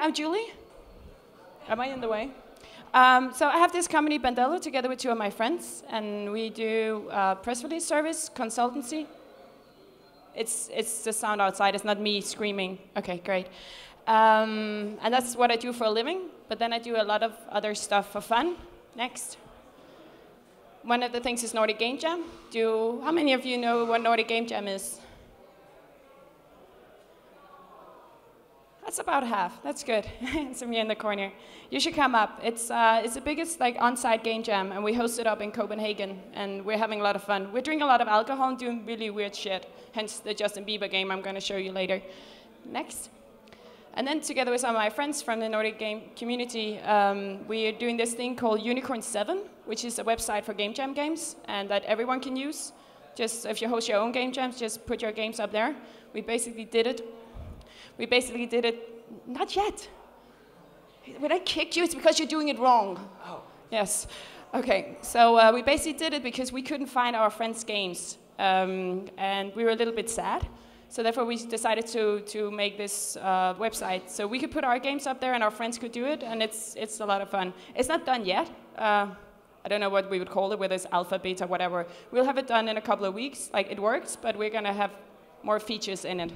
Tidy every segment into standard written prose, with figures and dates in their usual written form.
I'm Julie. Am I in the way? So I have this company, Bandello, together with two of my friends, and we do press release service, consultancy. It's the sound outside, it's not me screaming. Okay, great. And that's what I do for a living, but then I do a lot of other stuff for fun. Next. One of the things is Nordic Game Jam. How many of you know what Nordic Game Jam is? That's about half. That's good. It's me in the corner. You should come up. It's the biggest on-site game jam, and we host it up in Copenhagen, and we're having a lot of fun. We're drinking a lot of alcohol and doing really weird shit. Hence the Justin Bieber game I'm going to show you later. Next. And then together with some of my friends from the Nordic game community, we are doing this thing called Unicorn 7, which is a website for game jam games, and that everyone can use. Just if you host your own game jams, just put your games up there. We basically did it. Not yet. When I kick you, it's because you're doing it wrong. Oh. Yes. Okay, so we basically did it because we couldn't find our friends' games, and we were a little bit sad. So therefore, we decided to make this website so we could put our games up there and our friends could do it, and it's a lot of fun. It's not done yet. I don't know what we would call it, whether it's alpha, beta, whatever. We'll have it done in a couple of weeks. It works, but we're going to have more features in it.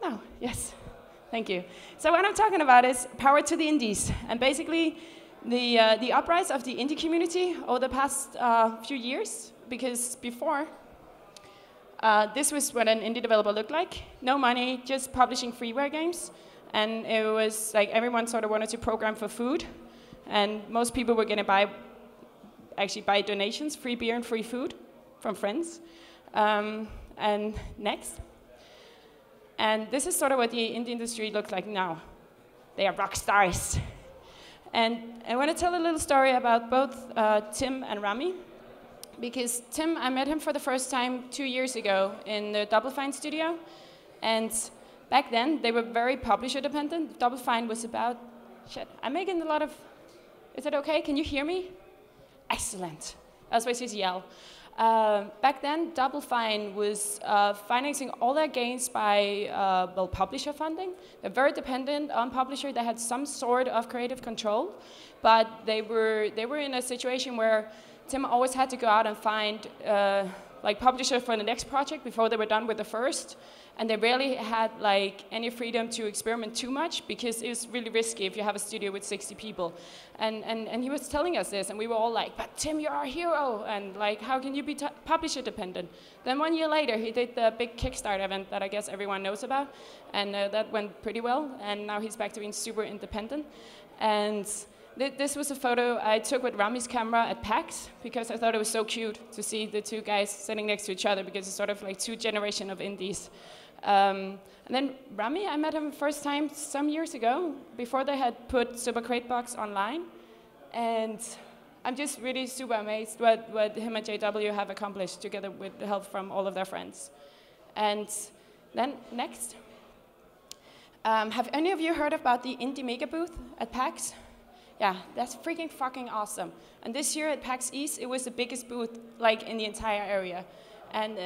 Oh, yes. Thank you. So what I'm talking about is power to the indies, and basically the uprise of the indie community over the past few years, because before, this was what an indie developer looked like. No money, just publishing freeware games, and it was like everyone sort of wanted to program for food, and most people were going to buy donations, free beer and free food from friends. And next. And this is sort of what the indie industry looks like now. They are rock stars. And I want to tell a little story about both Tim and Rami, because Tim, I met him for the first time 2 years ago in the Double Fine studio. And back then, they were very publisher dependent. Double Fine was about, shit, I'm making a lot of, is it okay? Can you hear me? Excellent. That's why I says yell. Back then, Double Fine was financing all their games by publisher funding. They're very dependent on publisher. They had some sort of creative control, but they were in a situation where Tim always had to go out and find publisher for the next project before they were done with the first. And they rarely had any freedom to experiment too much because it was really risky if you have a studio with 60 people. And he was telling us this, and we were all like, but Tim, you're our hero, and how can you be publisher dependent? Then 1 year later, he did the big Kickstarter event that I guess everyone knows about, and that went pretty well, and now he's back to being super independent. And this was a photo I took with Rami's camera at PAX, because I thought it was so cute to see the two guys sitting next to each other, because it's sort of like two generations of indies. And then Rami, I met him first time some years ago, before they had put Super Crate Box online. And I'm just really super amazed what him and JW have accomplished together with the help from all of their friends. And then next, have any of you heard about the Indie Mega booth at PAX? Yeah, that's freaking fucking awesome. And this year at PAX East, it was the biggest booth in the entire area. And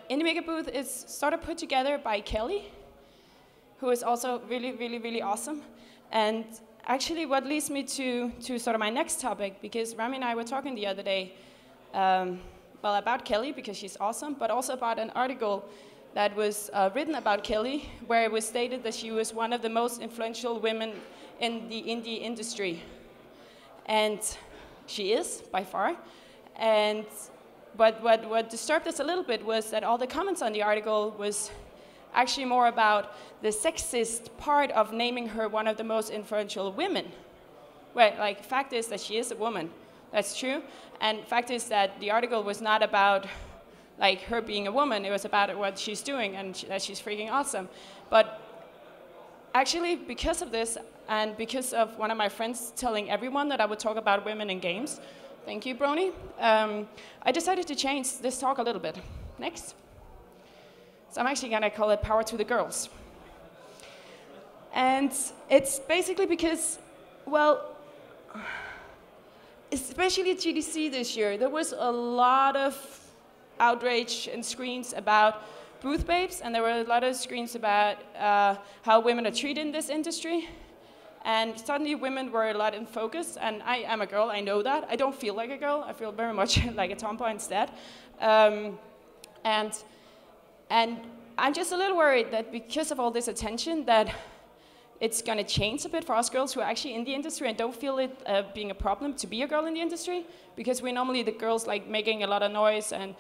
Indie Mega booth is sort of put together by Kelly, who is also really, really, really awesome. And actually what leads me to sort of my next topic, because Rami and I were talking the other day, about Kelly, because she's awesome, but also about an article that was written about Kelly, where it was stated that she was one of the most influential women in the indie industry. And she is, by far. And what disturbed us a little bit was that all the comments on the article was actually more about the sexist part of naming her one of the most influential women. Well, fact is that she is a woman. That's true. And fact is that the article was not about her being a woman. It was about what she's doing, and that she's freaking awesome. But actually, because of this, and because of one of my friends telling everyone that I would talk about women in games, thank you, Brony, I decided to change this talk a little bit. Next. So I'm actually going to call it Power to the Girls. And it's basically because, well, especially at GDC this year, there was a lot of outrage and screens about booth babes, and there were a lot of screens about how women are treated in this industry. And suddenly women were a lot in focus, and I am a girl, I know that. I don't feel like a girl, I feel very much like a tomboy instead. And I'm just a little worried that because of all this attention that it's going to change a bit for us girls who are actually in the industry and don't feel it being a problem to be a girl in the industry, because we're normally the girls like making a lot of noise and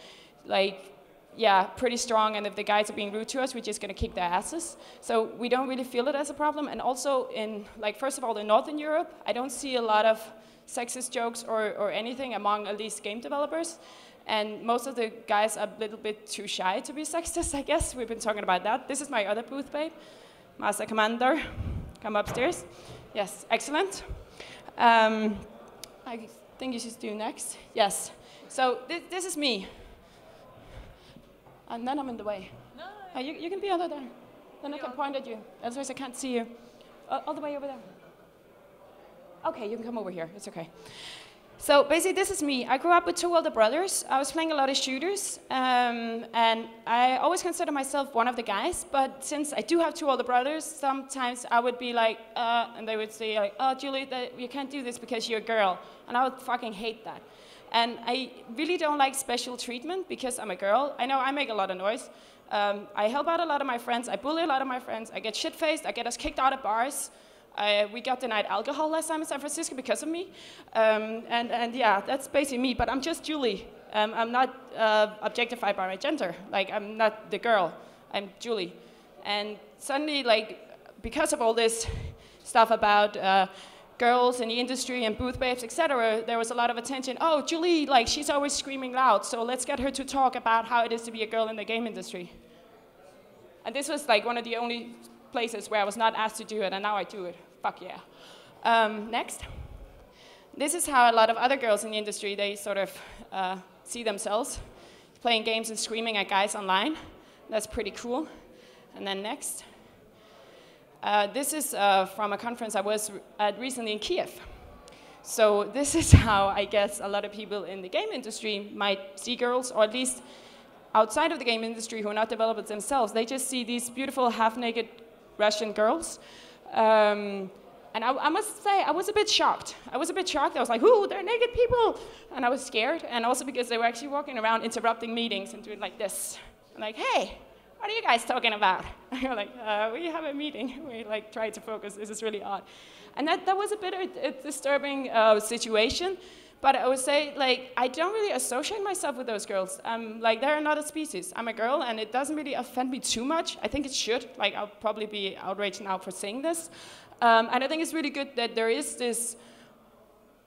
like, yeah, pretty strong, and if the guys are being rude to us, we're just going to kick their asses. So we don't really feel it as a problem. And also in, like, first of all, in Northern Europe, I don't see a lot of sexist jokes or anything among at least game developers. And most of the guys are a little bit too shy to be sexist, I guess. We've been talking about that. This is my other booth babe, Master Commander. Come upstairs. Yes, excellent. I think you should do next. Yes. So this is me. And then I'm in the way. No. You can be over there. Then I can point at you. Otherwise I can't see you. All the way over there. Okay, you can come over here. It's okay. So basically, this is me. I grew up with 2 older brothers. I was playing a lot of shooters, and I always consider myself one of the guys. But since I do have 2 older brothers, sometimes I would be like, and they would say like, "Oh, Julie, you can't do this because you're a girl," and I would fucking hate that. And I really don't like special treatment because I'm a girl. I know I make a lot of noise. I help out a lot of my friends. I bully a lot of my friends. I get shit-faced. I get us kicked out of bars. We got denied alcohol last time in San Francisco because of me. And yeah, that's basically me. But I'm just Julie. I'm not objectified by my gender. Like, I'm not the girl. I'm Julie. And suddenly, like, because of all this stuff about girls in the industry and booth babes, etc., there was a lot of attention. Oh, Julie, like, she's always screaming loud, so let's get her to talk about how it is to be a girl in the game industry. And this was like one of the only places where I was not asked to do it, and now I do it. Fuck yeah. Next. This is how a lot of other girls in the industry, they sort of see themselves, playing games and screaming at guys online. That's pretty cool. And then next. This is from a conference I was at recently in Kiev. So this is how I guess a lot of people in the game industry might see girls, or at least outside of the game industry who are not developers themselves. They just see these beautiful half-naked Russian girls. And I must say, I was a bit shocked. I was like, ooh, they're naked people. And I was scared, and also because they were actually walking around interrupting meetings and doing like this. I'm like, hey, what are you guys talking about? And you're like, we have a meeting. We like try to focus. This is really odd. And that was a bit of a disturbing situation. But I would say, like, I don't really associate myself with those girls. Like, they're not a species. I'm a girl, and it doesn't really offend me too much. I think it should. Like, I'll probably be outraged now for saying this. And I think it's really good that there is this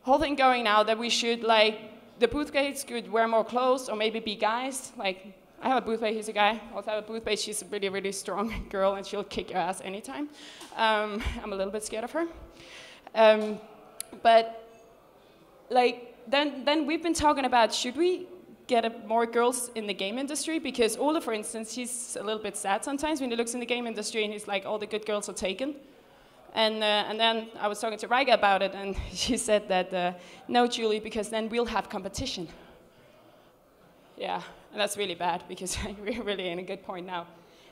whole thing going now that we should, like, the booth babes could wear more clothes or maybe be guys. Like, I have a booth babe, he's a guy. I also have a booth babe, she's a really, really strong girl, and she'll kick your ass anytime. I'm a little bit scared of her. But, like, then we've been talking about, should we get more girls in the game industry? Because Ole, for instance, he's a little bit sad sometimes when he looks in the game industry and he's like, all the good girls are taken. And then I was talking to Riga about it, and she said that, no, Julie, because then we'll have competition. Yeah, and that's really bad, because we're really in a good point now.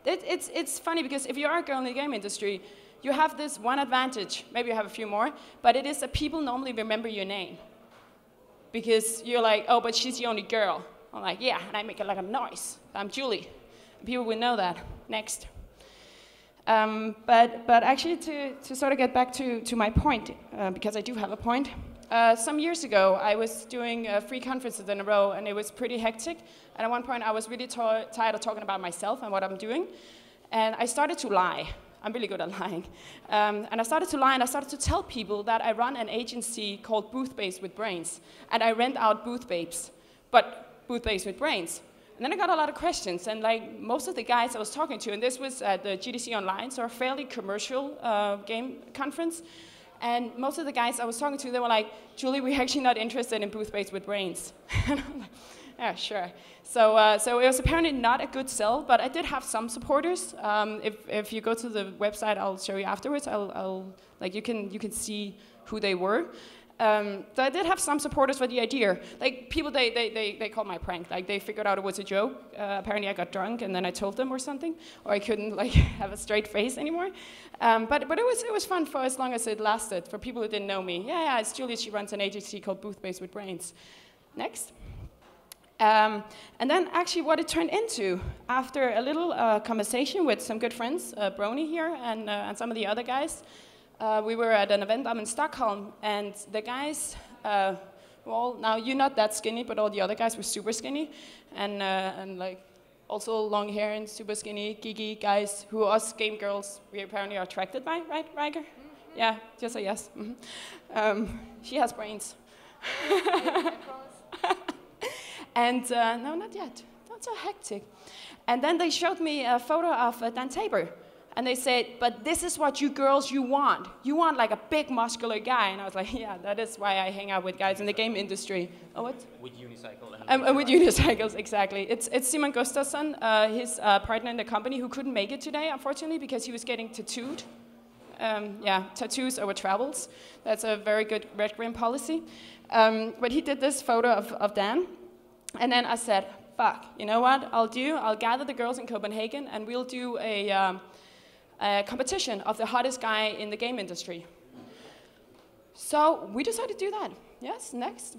It's funny, because if you are a girl in the game industry, you have this one advantage, maybe you have a few more, but it is that people normally remember your name. Because you're like, oh, but she's the only girl. I'm like, yeah, and I make a lot of noise. I'm Julie. People will know that. Next. But actually, to sort of get back to my point, because I do have a point, some years ago, I was doing 3 conferences in a row, and it was pretty hectic. And at one point, I was really tired of talking about myself and what I'm doing. And I started to lie. I'm really good at lying. And I started to lie, and I started to tell people that I run an agency called Booth Babes with Brains. And I rent out booth babes, but booth babes with brains. And then I got a lot of questions, and like most of the guys I was talking to, and this was at the GDC Online, so a fairly commercial game conference, and most of the guys I was talking to, they were like, Julie, we're actually not interested in booth babes with brains. And I'm like, yeah, sure. So it was apparently not a good sell, but I did have some supporters. If you go to the website, I'll show you afterwards. Like you can see who they were. So I did have some supporters for the idea. Like people, they called my prank. Like they figured out it was a joke. Apparently I got drunk and then I told them or something, or I couldn't like have a straight face anymore. But it was fun for as long as it lasted. For people who didn't know me, yeah, it's Julie. She runs an agency called Booth Babes with Brains. Next. And then actually what it turned into, after a little conversation with some good friends, Brony here and some of the other guys, we were at an event in Stockholm, and the guys, well, now you're not that skinny, but all the other guys were super skinny, and like also long hair and super skinny, geeky guys who us game girls we apparently are attracted by, right, Riker? Mm-hmm. Yeah, just say yes. Mm-hmm. She has brains. And no, not yet. Not so hectic. And then they showed me a photo of Dan Tabor. And they said, but this is what you girls you want. You want like a big muscular guy. And I was like, yeah, that is why I hang out with guys in the game industry. Oh, what? With unicycle. With unicycles, exactly. It's Simon Gustafsson, his partner in the company, who couldn't make it today, unfortunately, because he was getting tattooed. Yeah, tattoos over travels. That's a very good Red Grim policy. But he did this photo of Dan. And then I said, fuck, you know what I'll gather the girls in Copenhagen and we'll do a competition of the hottest guy in the game industry. So we decided to do that. Yes, next.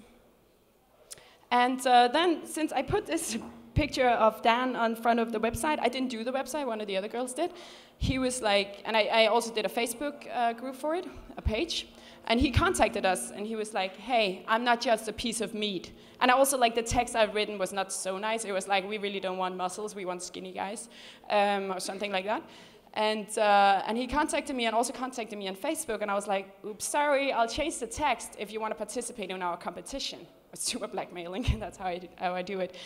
And then, since I put this picture of Dan on front of the website, I didn't do the website, one of the other girls did. He was like, and I also did a Facebook group for it, a page. And he contacted us, and he was like, hey, I'm not just a piece of meat. And I also, like, the text I've written was not so nice. It was like, we really don't want muscles, we want skinny guys, or something like that. And he contacted me and also contacted me on Facebook, and I was like, oops, sorry, I'll change the text if you want to participate in our competition. It's super blackmailing, that's how I do it.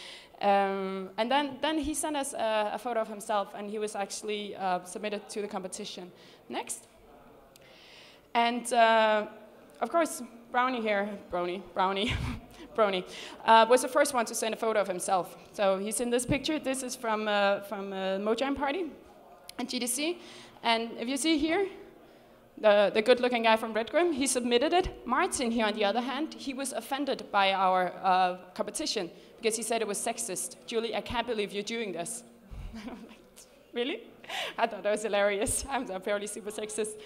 And then he sent us a photo of himself, and he was actually submitted to the competition. Next. And of course, Brownie here, Brownie, Brony, was the first one to send a photo of himself. So he's in this picture. This is from a Mojang party at GDC. And if you see here, the good-looking guy from Red Grim, he submitted it. Martin here, on the other hand, he was offended by our competition because he said it was sexist. Julie, I can't believe you're doing this. Really? I thought that was hilarious. I'm apparently super sexist.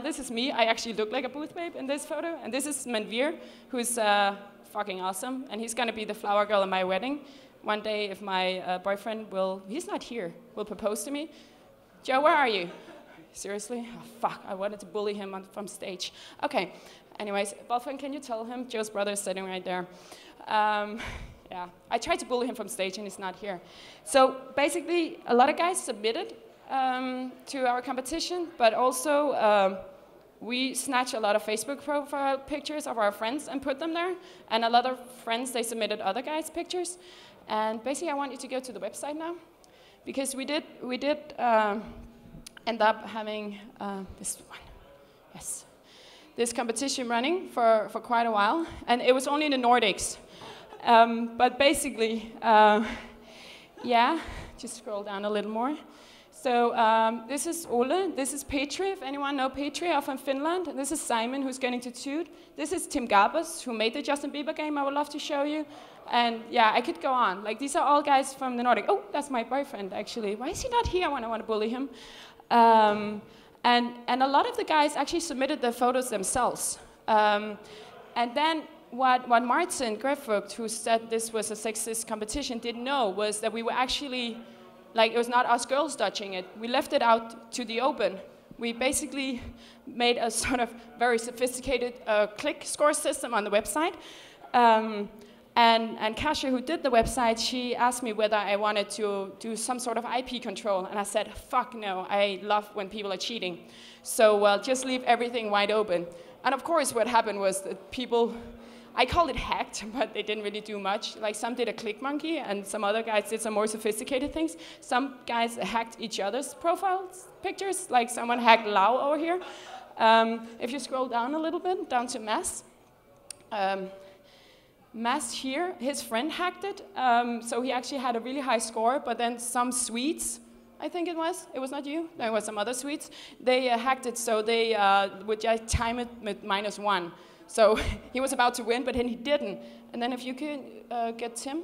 This is me. I actually look like a booth babe in this photo. And this is Manveer, who's fucking awesome. And he's going to be the flower girl at my wedding. One day, if my boyfriend he's not here, will propose to me. Joe, where are you? Seriously? Oh, fuck. I wanted to bully him from stage. Okay. Anyways, boyfriend, can you tell him? Joe's brother is sitting right there. Yeah, I tried to bully him from stage and he's not here. So basically, a lot of guys submitted to our competition, but also we snatched a lot of Facebook profile pictures of our friends and put them there. And a lot of friends, they submitted other guys' pictures. And basically, I want you to go to the website now, because we did end up having this one, yes, this competition running for quite a while, and it was only in the Nordics. But basically, yeah, just scroll down a little more. So this is Ole, this is Petri, if anyone know Petri, are from Finland. This is Simon, who's getting tattooed. This is Tim Garbus, who made the Justin Bieber game, I would love to show you. And yeah, I could go on. Like, these are all guys from the Nordic. Oh, that's my boyfriend, actually. Why is he not here when I want to bully him? And a lot of the guys actually submitted their photos themselves. And then what Martin Grefvogt, who said this was a sexist competition, didn't know was that we were actually, like, it was not us girls dodging it. We left it out to the open. We basically made a sort of very sophisticated click score system on the website. And Kasia, who did the website, she asked me whether I wanted to do some sort of IP control. And I said, fuck no, I love when people are cheating. So just leave everything wide open. And of course, what happened was that people, I called it hacked, but they didn't really do much. Like, some did a click monkey, and some other guys did some more sophisticated things. Some guys hacked each other's profiles, pictures, like someone hacked Lau over here. If you scroll down a little bit, down to Mass. Mass here, his friend hacked it, so he actually had a really high score, but then some Swedes, I think it was not you, no, it was some other Swedes, they hacked it so they would just time it with -1. So he was about to win, but then he didn't. And then if you can get Tim.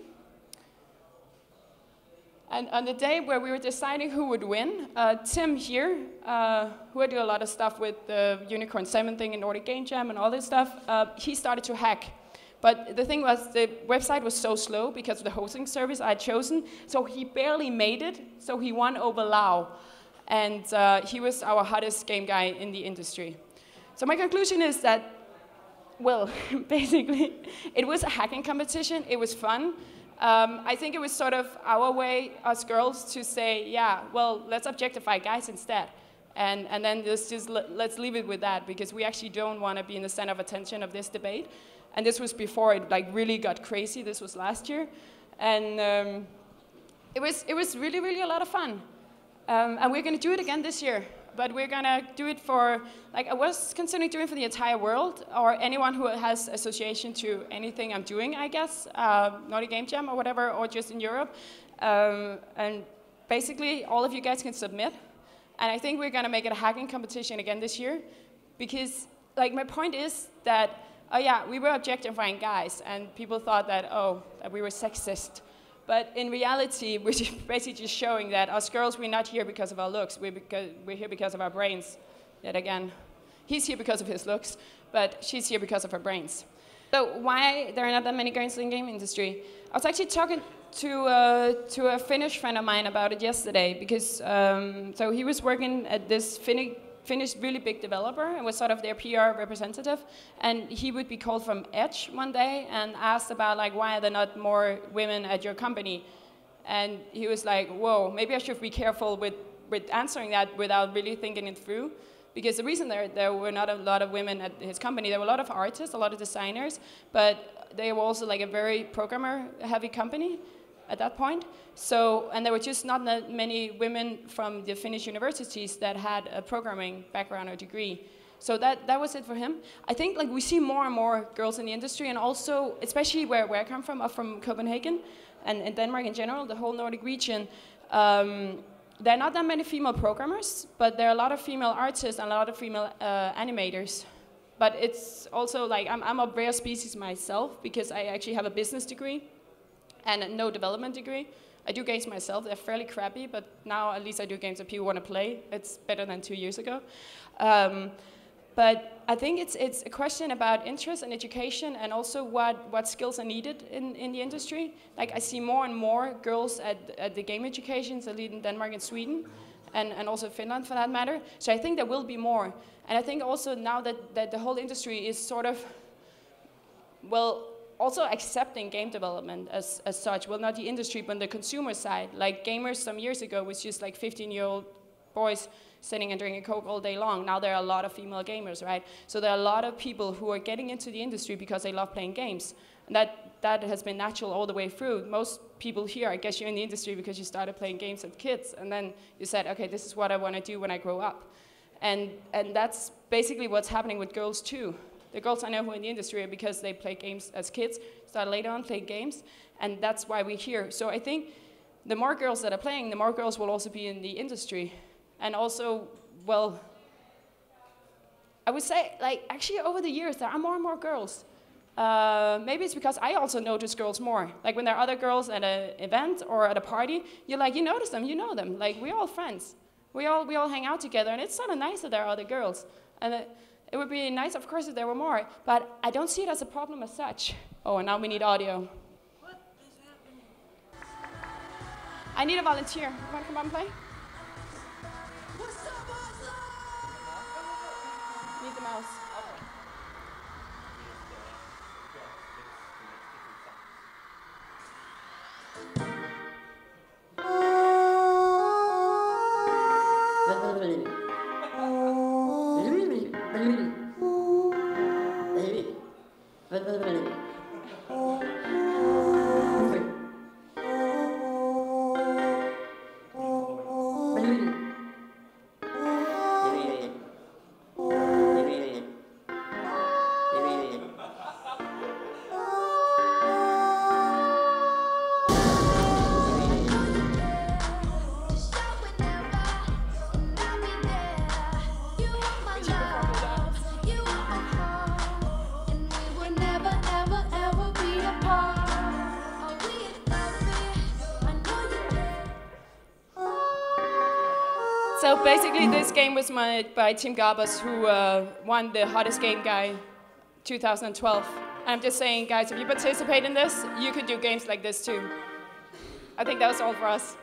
And on the day where we were deciding who would win, Tim here, who I do a lot of stuff with the Unicorn 7 thing in Nordic Game Jam and all this stuff, he started to hack. But the thing was, the website was so slow because of the hosting service I had chosen, so he barely made it, so he won over Lau. And he was our hottest game guy in the industry. So my conclusion is that, well, basically, it was a hacking competition, it was fun. I think it was sort of our way, us girls, to say, yeah, well, let's objectify guys instead. And then let's leave it with that, because we actually don't want to be in the center of attention of this debate. And this was before it like really got crazy. This was last year. And it was really, really a lot of fun. And we're going to do it again this year. But we're going to do it for, like, I was considering doing it for the entire world, or anyone who has association to anything I'm doing, I guess, Nordic Game Jam or whatever, or just in Europe. And basically, all of you guys can submit. And I think we're going to make it a hacking competition again this year. Because, like, my point is that, oh yeah, we were objectifying guys, and people thought that, oh, that we were sexist. But in reality, we're basically just showing that us girls, we're not here because of our looks. We're here because of our brains. Yet again, he's here because of his looks, but she's here because of her brains. So why there are not that many girls in the game industry? I was actually talking to a Finnish friend of mine about it yesterday, because so he was working at this Finnish really big developer and was sort of their PR representative, and he would be called from Edge one day and asked about, like, why are there not more women at your company? And he was like, whoa, maybe I should be careful with answering that without really thinking it through, because the reason there were not a lot of women at his company, there were a lot of artists, a lot of designers, but they were also like a very programmer heavy company at that point. So, and there were just not that many women from the Finnish universities that had a programming background or degree. So that was it for him. I think, like, we see more and more girls in the industry, and also, especially where I come from, from Copenhagen, and Denmark in general, the whole Nordic region, there are not that many female programmers, but there are a lot of female artists and a lot of female animators. But it's also like, I'm a rare species myself, because I actually have a business degree and no development degree. I do games myself, they're fairly crappy, but now at least I do games that people want to play. It's better than 2 years ago. But I think it's a question about interest and education, and also what skills are needed in the industry. Like, I see more and more girls at the game educations, at least in Denmark and Sweden, and also Finland for that matter. So I think there will be more. And I think also now that the whole industry is sort of, well, also accepting game development as such. Well, not the industry, but the consumer side. Like, gamers some years ago was just like 15-year-old boys sitting and drinking Coke all day long. Now there are a lot of female gamers, right? So there are a lot of people who are getting into the industry because they love playing games. And that has been natural all the way through. Most people here, I guess you're in the industry because you started playing games as kids, and then you said, okay, this is what I want to do when I grow up. And that's basically what's happening with girls too. The girls I know who are in the industry are because they play games as kids, started later on playing games, and that's why we're here. So I think the more girls that are playing, the more girls will also be in the industry. And also, well, I would say, like, actually over the years, there are more and more girls. Maybe it's because I also notice girls more. Like, when there are other girls at an event or at a party, you're like, you notice them, you know them. Like, we're all friends. We all hang out together, and it's sort of nice that there are other girls. And it would be nice, of course, if there were more, but I don't see it as a problem as such. Oh, and now we need audio. What is happening? I need a volunteer. You want to come out and play? What's up, Oslo? Need the mouse. So basically, this game was made by Tim Garbers, who won the Hottest Game Guy 2012. And I'm just saying, guys, if you participate in this, you could do games like this too. I think that was all for us.